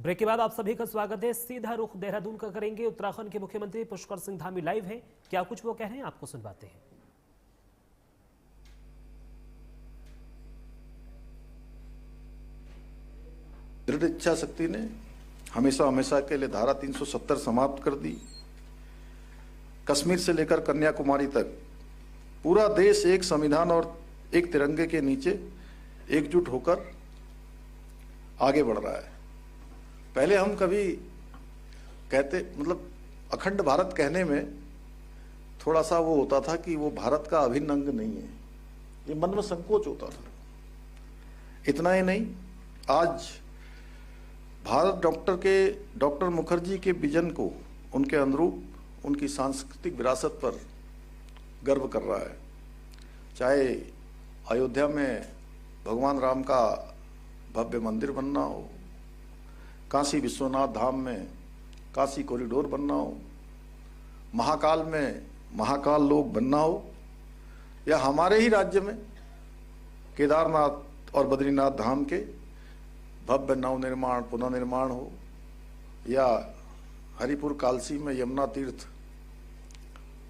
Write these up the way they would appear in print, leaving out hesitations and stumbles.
Break के बाद आप सभी का स्वागत है। सीधा रुख देहरादून का करेंगे। उत्तराखंड के मुख्यमंत्री पुष्कर सिंह धामी लाइव हैं। क्या कुछ वो कह रहे हैं आपको सुनवाते हैं। दृढ़ इच्छा शक्ति ने हमेशा हमेशा के लिए धारा 370 समाप्त कर दी। कश्मीर से लेकर कन्याकुमारी तक पूरा देश एक संविधान और एक तिरंगे के नीचे एकजुट होकर आगे बढ़ रहा है। पहले हम कभी कहते अखंड भारत कहने में थोड़ा सा वो होता था कि वो भारत का अभिन्न अंग नहीं है, ये मन में संकोच होता था। इतना ही नहीं, आज भारत डॉक्टर मुखर्जी के विजन को, उनके अनुरूप उनकी सांस्कृतिक विरासत पर गर्व कर रहा है। चाहे अयोध्या में भगवान राम का भव्य मंदिर बनना हो, काशी विश्वनाथ धाम में काशी कॉरिडोर बनना हो, महाकाल में महाकाल लोक बनना हो, या हमारे ही राज्य में केदारनाथ और बद्रीनाथ धाम के भव्य नवनिर्माण पुनर्निर्माण हो, या हरिपुर कालसी में यमुना तीर्थ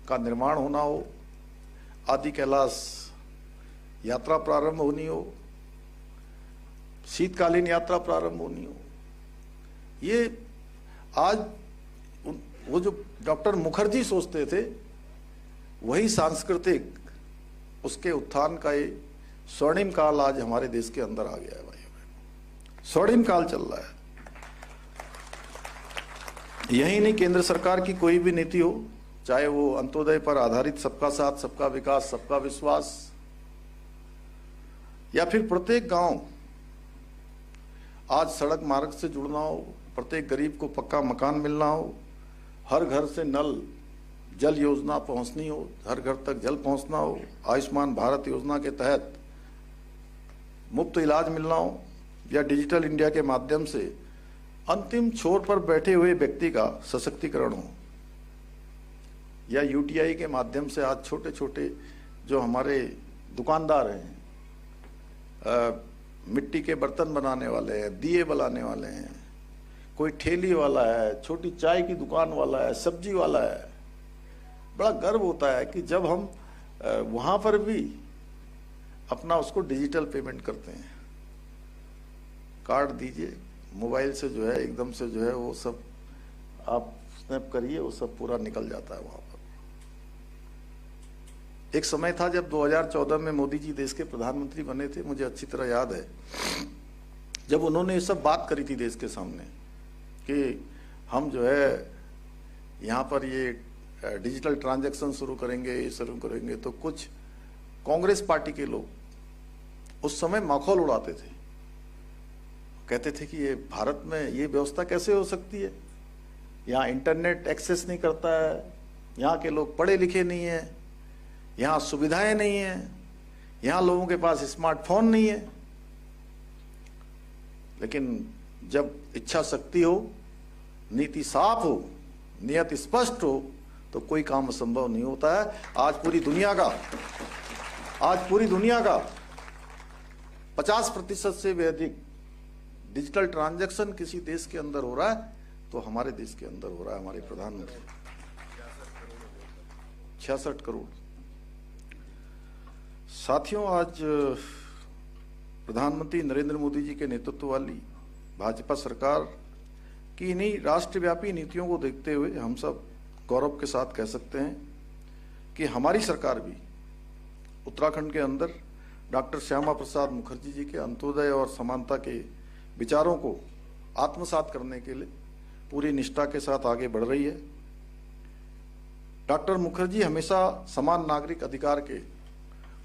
का निर्माण होना हो, आदि कैलाश यात्रा प्रारंभ होनी हो, शीतकालीन यात्रा प्रारंभ होनी हो, ये आज वो जो डॉक्टर मुखर्जी सोचते थे वही सांस्कृतिक उसके उत्थान का ये स्वर्णिम काल आज हमारे देश के अंदर आ गया है। भाई स्वर्णिम काल चल रहा है। यही नहीं, केंद्र सरकार की कोई भी नीति हो, चाहे वो अंत्योदय पर आधारित सबका साथ सबका विकास सबका विश्वास, या फिर प्रत्येक गांव आज सड़क मार्ग से जुड़ना हो, प्रत्येक गरीब को पक्का मकान मिलना हो, हर घर से नल जल योजना पहुंचनी हो, हर घर तक जल पहुंचना हो, आयुष्मान भारत योजना के तहत मुफ्त इलाज मिलना हो, या डिजिटल इंडिया के माध्यम से अंतिम छोर पर बैठे हुए व्यक्ति का सशक्तिकरण हो, या यूटीआई के माध्यम से आज छोटे छोटे जो हमारे दुकानदार हैं, मिट्टी के बर्तन बनाने वाले हैं, दिए बनाने वाले हैं, कोई ठेली वाला है, छोटी चाय की दुकान वाला है, सब्जी वाला है, बड़ा गर्व होता है कि जब हम वहाँ पर भी अपना उसको डिजिटल पेमेंट करते हैं। कार्ड दीजिए, मोबाइल से जो है एकदम से जो है वो सब आप स्नैप करिए, वो सब पूरा निकल जाता है वहाँ पर। एक समय था जब 2014 में मोदी जी देश के प्रधानमंत्री बने थे, मुझे अच्छी तरह याद है, जब उन्होंने ये सब बात करी थी देश के सामने कि हम जो है यहाँ पर ये डिजिटल ट्रांजैक्शन शुरू करेंगे, ये शुरू करेंगे, तो कुछ कांग्रेस पार्टी के लोग उस समय मखौल उड़ाते थे, कहते थे कि ये भारत में ये व्यवस्था कैसे हो सकती है, यहाँ इंटरनेट एक्सेस नहीं करता है, यहाँ के लोग पढ़े लिखे नहीं हैं, यहाँ सुविधाएं नहीं हैं, यहाँ लोगों के पास स्मार्टफोन नहीं है। लेकिन जब इच्छा शक्ति हो, नीति साफ हो, नियत स्पष्ट हो, तो कोई काम असंभव नहीं होता है। आज पूरी दुनिया का 50% से भी अधिक डिजिटल ट्रांजैक्शन किसी देश के अंदर हो रहा है, तो हमारे देश के अंदर हो रहा है। हमारे प्रधानमंत्री 66 करोड़। साथियों, आज प्रधानमंत्री नरेंद्र मोदी जी के नेतृत्व वाली भाजपा सरकार की इन्हीं राष्ट्रव्यापी नीतियों को देखते हुए हम सब गौरव के साथ कह सकते हैं कि हमारी सरकार भी उत्तराखंड के अंदर डॉक्टर श्यामा प्रसाद मुखर्जी जी के अंत्योदय और समानता के विचारों को आत्मसात करने के लिए पूरी निष्ठा के साथ आगे बढ़ रही है। डॉक्टर मुखर्जी हमेशा समान नागरिक अधिकार के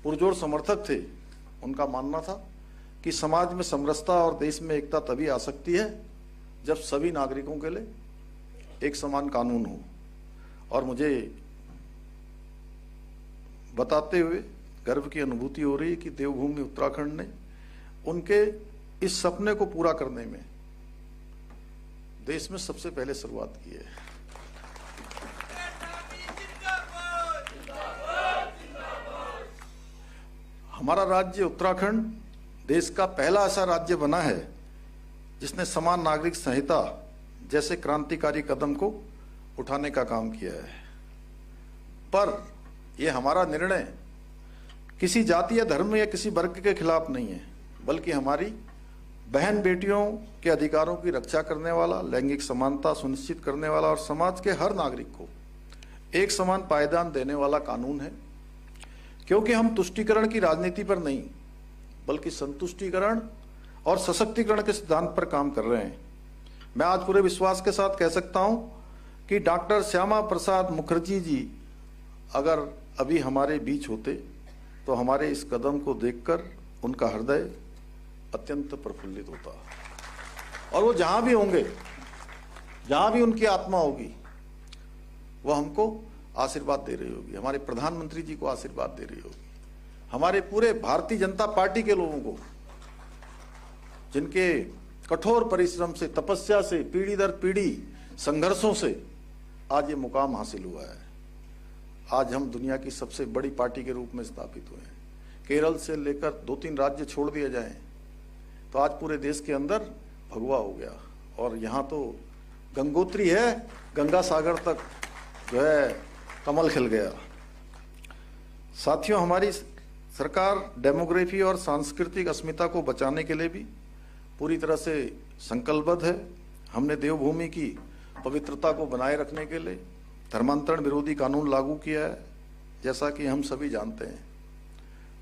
पुरजोर समर्थक थे। उनका मानना था कि समाज में समरसता और देश में एकता तभी आ सकती है जब सभी नागरिकों के लिए एक समान कानून हो। और मुझे बताते हुए गर्व की अनुभूति हो रही है कि देवभूमि उत्तराखंड ने उनके इस सपने को पूरा करने में देश में सबसे पहले शुरुआत की है। हमारा राज्य उत्तराखंड देश का पहला ऐसा राज्य बना है जिसने समान नागरिक संहिता जैसे क्रांतिकारी कदम को उठाने का काम किया है। पर यह हमारा निर्णय किसी जाति या धर्म या किसी वर्ग के खिलाफ नहीं है, बल्कि हमारी बहन बेटियों के अधिकारों की रक्षा करने वाला, लैंगिक समानता सुनिश्चित करने वाला और समाज के हर नागरिक को एक समान पायदान देने वाला कानून है। क्योंकि हम तुष्टीकरण की राजनीति पर नहीं, बल्कि संतुष्टीकरण और सशक्तिकरण के सिद्धांत पर काम कर रहे हैं। मैं आज पूरे विश्वास के साथ कह सकता हूं कि डॉक्टर श्यामा प्रसाद मुखर्जी जी अगर अभी हमारे बीच होते तो हमारे इस कदम को देखकर उनका हृदय अत्यंत प्रफुल्लित होता, और वो जहां भी होंगे, जहां भी उनकी आत्मा होगी, वह हमको आशीर्वाद दे रही होगी, हमारे प्रधानमंत्री जी को आशीर्वाद दे रही होगी, हमारे पूरे भारतीय जनता पार्टी के लोगों को, जिनके कठोर परिश्रम से, तपस्या से, पीढ़ी दर पीढ़ी संघर्षों से आज ये मुकाम हासिल हुआ है। आज हम दुनिया की सबसे बड़ी पार्टी के रूप में स्थापित हुए हैं। केरल से लेकर 2-3 राज्य छोड़ दिए जाएं तो आज पूरे देश के अंदर भगवा हो गया, और यहाँ तो गंगोत्री है, गंगा सागर तक जो है कमल खिल गया। साथियों, हमारी सरकार डेमोग्राफी और सांस्कृतिक अस्मिता को बचाने के लिए भी पूरी तरह से संकल्पबद्ध है। हमने देवभूमि की पवित्रता को बनाए रखने के लिए धर्मांतरण विरोधी कानून लागू किया है। जैसा कि हम सभी जानते हैं,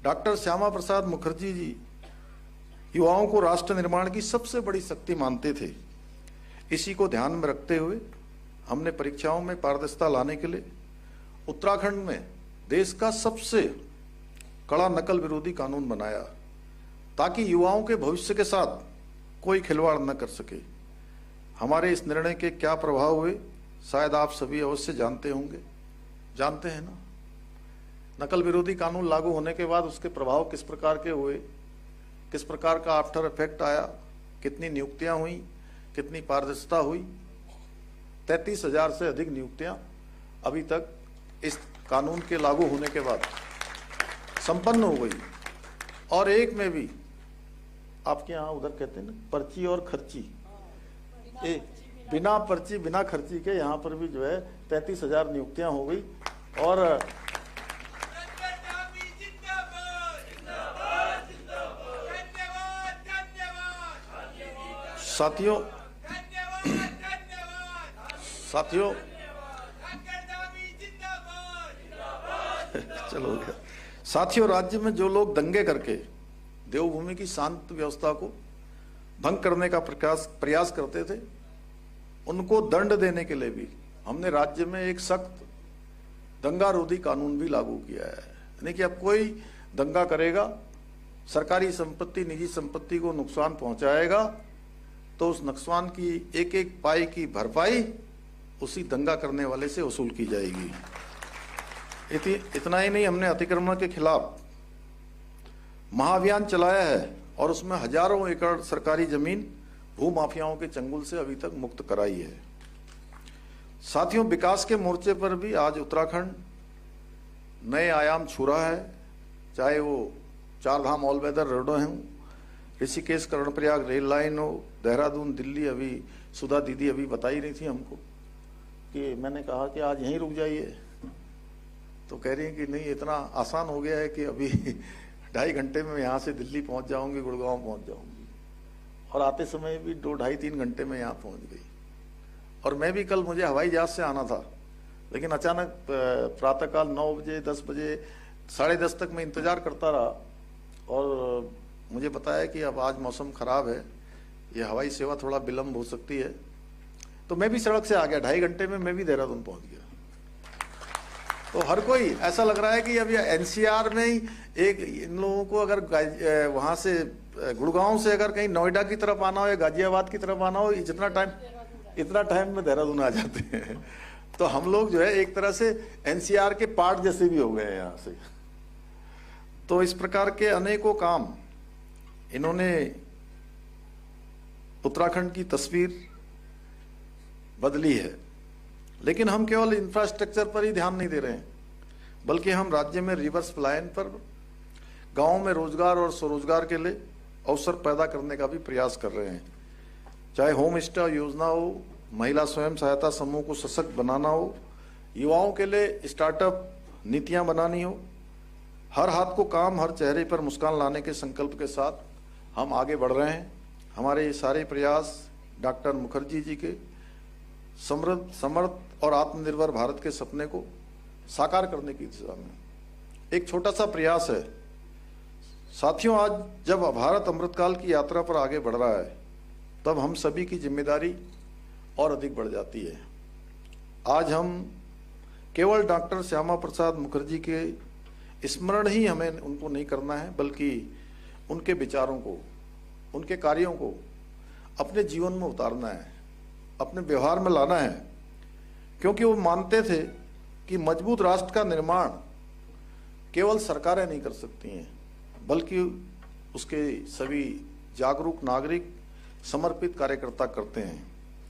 डॉक्टर श्यामा प्रसाद मुखर्जी जी युवाओं को राष्ट्र निर्माण की सबसे बड़ी शक्ति मानते थे। इसी को ध्यान में रखते हुए हमने परीक्षाओं में पारदर्शिता लाने के लिए उत्तराखंड में देश का सबसे कड़ा नकल विरोधी कानून बनाया, ताकि युवाओं के भविष्य के साथ कोई खिलवाड़ न कर सके। हमारे इस निर्णय के क्या प्रभाव हुए शायद आप सभी अवश्य जानते होंगे, जानते हैं ना। नकल विरोधी कानून लागू होने के बाद उसके प्रभाव किस प्रकार के हुए, किस प्रकार का आफ्टर इफेक्ट आया, कितनी नियुक्तियां हुई, कितनी पारदर्शिता हुई। 33,000 से अधिक नियुक्तियां अभी तक इस कानून के लागू होने के बाद संपन्न हो गई, और एक में भी आपके यहाँ उधर कहते हैं ना पर्ची और खर्ची, बिना पर्ची बिना खर्ची के यहाँ पर भी जो है 33,000 नियुक्तियां हो गई। और साथियों चलो गया। साथियों, राज्य में जो लोग दंगे करके देवभूमि की शांत व्यवस्था को भंग करने का प्रयास करते थे, उनको दंड देने के लिए भी हमने राज्य में एक सख्त दंगा रोधी कानून भी लागू किया है। यानी कि अब कोई दंगा करेगा, सरकारी संपत्ति, निजी संपत्ति को नुकसान पहुंचाएगा, तो उस नुकसान की एक एक पाई की भरपाई उसी दंगा करने वाले से वसूल की जाएगी। इतना ही नहीं, हमने अतिक्रमण के खिलाफ महाअभियान चलाया है, और उसमें हजारों एकड़ सरकारी जमीन भूमाफियाओं के चंगुल से अभी तक मुक्त कराई है। साथियों, विकास के मोर्चे पर भी आज उत्तराखंड नए आयाम छू रहा है। चाहे वो 4 धाम ऑल वेदर रोडें हों, ऋषिकेश कर्णप्रयाग रेल लाइन हो, देहरादून दिल्ली, अभी सुधा दीदी अभी बता ही रही थी हमको कि मैंने कहा कि आज यहीं रुक जाइए, तो कह रही है कि नहीं, इतना आसान हो गया है कि अभी 2.5 घंटे में यहाँ से दिल्ली पहुँच जाऊँगी, गुड़गांव पहुँच जाऊँगी। और आते समय भी 2-2.5-3 घंटे में यहाँ पहुँच गई। और मैं भी कल, मुझे हवाई जहाज से आना था, लेकिन अचानक प्रातःकाल 9 बजे 10 बजे 10:30 तक मैं इंतज़ार करता रहा, और मुझे बताया कि अब आज मौसम ख़राब है, ये हवाई सेवा थोड़ा विलम्ब हो सकती है। तो मैं भी सड़क से आ गया, 2.5 घंटे में मैं भी देहरादून पहुँच गया। तो हर कोई ऐसा लग रहा है कि अब एनसीआर में ही एक इन लोगों को अगर वहाँ से गुड़गांव से अगर कहीं नोएडा की तरफ आना हो या गाजियाबाद की तरफ आना हो, इतना टाइम में देहरादून आ जाते हैं। तो हम लोग जो है एक तरह से एनसीआर के पार्ट जैसे भी हो गए हैं यहाँ से। तो इस प्रकार के अनेकों काम इन्होंने उत्तराखंड की तस्वीर बदली है। लेकिन हम केवल इंफ्रास्ट्रक्चर पर ही ध्यान नहीं दे रहे हैं, बल्कि हम राज्य में रिवर्स पलायन पर, गांवों में रोजगार और स्वरोजगार के लिए अवसर पैदा करने का भी प्रयास कर रहे हैं। चाहे होम स्टे योजना हो, महिला स्वयं सहायता समूह को सशक्त बनाना हो, युवाओं के लिए स्टार्टअप नीतियां बनानी हो, हर हाथ को काम, हर चेहरे पर मुस्कान लाने के संकल्प के साथ हम आगे बढ़ रहे हैं। हमारे ये सारे प्रयास डॉक्टर मुखर्जी जी के समृद्ध, समर्थ और आत्मनिर्भर भारत के सपने को साकार करने की दिशा में एक छोटा सा प्रयास है। साथियों, आज जब भारत अमृतकाल की यात्रा पर आगे बढ़ रहा है, तब हम सभी की जिम्मेदारी और अधिक बढ़ जाती है। आज हम केवल डॉक्टर श्यामा प्रसाद मुखर्जी के स्मरण ही हमें उनको नहीं करना है, बल्कि उनके विचारों को, उनके कार्यों को अपने जीवन में उतारना है, अपने व्यवहार में लाना है। क्योंकि वो मानते थे कि मजबूत राष्ट्र का निर्माण केवल सरकारें नहीं कर सकती हैं, बल्कि उसके सभी जागरूक नागरिक, समर्पित कार्यकर्ता करते हैं।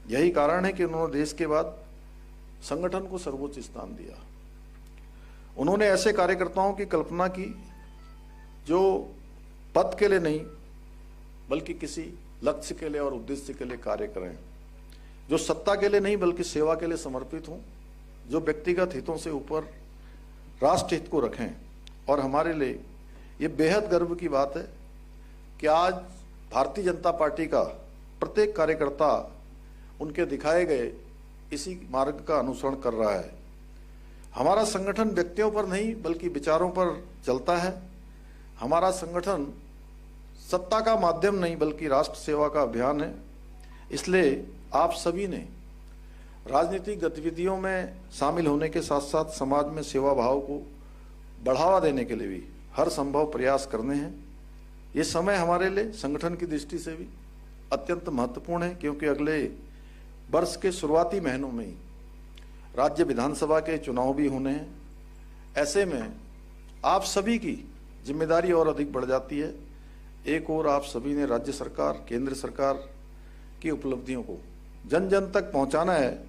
यही कारण है कि उन्होंने देश के बाद संगठन को सर्वोच्च स्थान दिया। उन्होंने ऐसे कार्यकर्ताओं की कल्पना की जो पद के लिए नहीं, बल्कि किसी लक्ष्य के लिए और उद्देश्य के लिए कार्य करें, जो सत्ता के लिए नहीं बल्कि सेवा के लिए समर्पित हों, जो व्यक्तिगत हितों से ऊपर राष्ट्र हित को रखें। और हमारे लिए ये बेहद गर्व की बात है कि आज भारतीय जनता पार्टी का प्रत्येक कार्यकर्ता उनके दिखाए गए इसी मार्ग का अनुसरण कर रहा है। हमारा संगठन व्यक्तियों पर नहीं बल्कि विचारों पर चलता है। हमारा संगठन सत्ता का माध्यम नहीं बल्कि राष्ट्र सेवा का अभियान है। इसलिए आप सभी ने राजनीतिक गतिविधियों में शामिल होने के साथ साथ समाज में सेवा भाव को बढ़ावा देने के लिए भी हर संभव प्रयास करने हैं। ये समय हमारे लिए संगठन की दृष्टि से भी अत्यंत महत्वपूर्ण है, क्योंकि अगले वर्ष के शुरुआती महीनों में ही राज्य विधानसभा के चुनाव भी होने हैं। ऐसे में आप सभी की जिम्मेदारी और अधिक बढ़ जाती है। एक ओर आप सभी ने राज्य सरकार, केंद्र सरकार की उपलब्धियों को जन जन तक पहुंचाना है,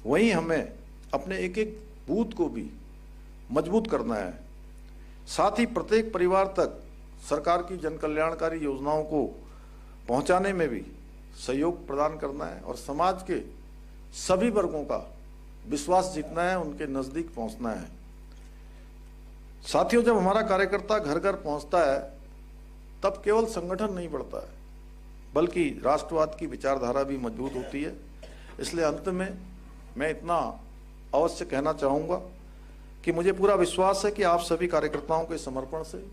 वहीं हमें अपने एक एक बूथ को भी मजबूत करना है। साथ ही प्रत्येक परिवार तक सरकार की जन कल्याणकारी योजनाओं को पहुंचाने में भी सहयोग प्रदान करना है और समाज के सभी वर्गों का विश्वास जीतना है, उनके नजदीक पहुंचना है। साथियों, जब हमारा कार्यकर्ता घर घर पहुंचता है, तब केवल संगठन नहीं बढ़ता है, बल्कि राष्ट्रवाद की विचारधारा भी मजबूत होती है। इसलिए अंत में मैं इतना अवश्य कहना चाहूँगा कि मुझे पूरा विश्वास है कि आप सभी कार्यकर्ताओं के समर्पण से,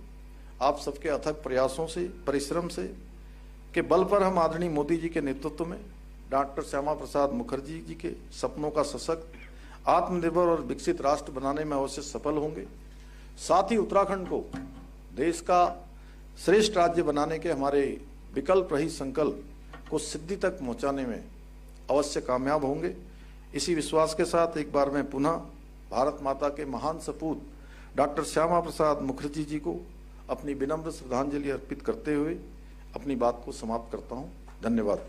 आप सबके अथक प्रयासों से, परिश्रम से के बल पर हम आदरणीय मोदी जी के नेतृत्व में डॉक्टर श्यामा प्रसाद मुखर्जी जी के सपनों का सशक्त, आत्मनिर्भर और विकसित राष्ट्र बनाने में अवश्य सफल होंगे। साथ ही उत्तराखंड को देश का श्रेष्ठ राज्य बनाने के हमारे विकल्प रहित संकल्प को सिद्धि तक पहुंचाने में अवश्य कामयाब होंगे। इसी विश्वास के साथ एक बार मैं पुनः भारत माता के महान सपूत डॉक्टर श्यामा प्रसाद मुखर्जी जी को अपनी विनम्र श्रद्धांजलि अर्पित करते हुए अपनी बात को समाप्त करता हूं। धन्यवाद।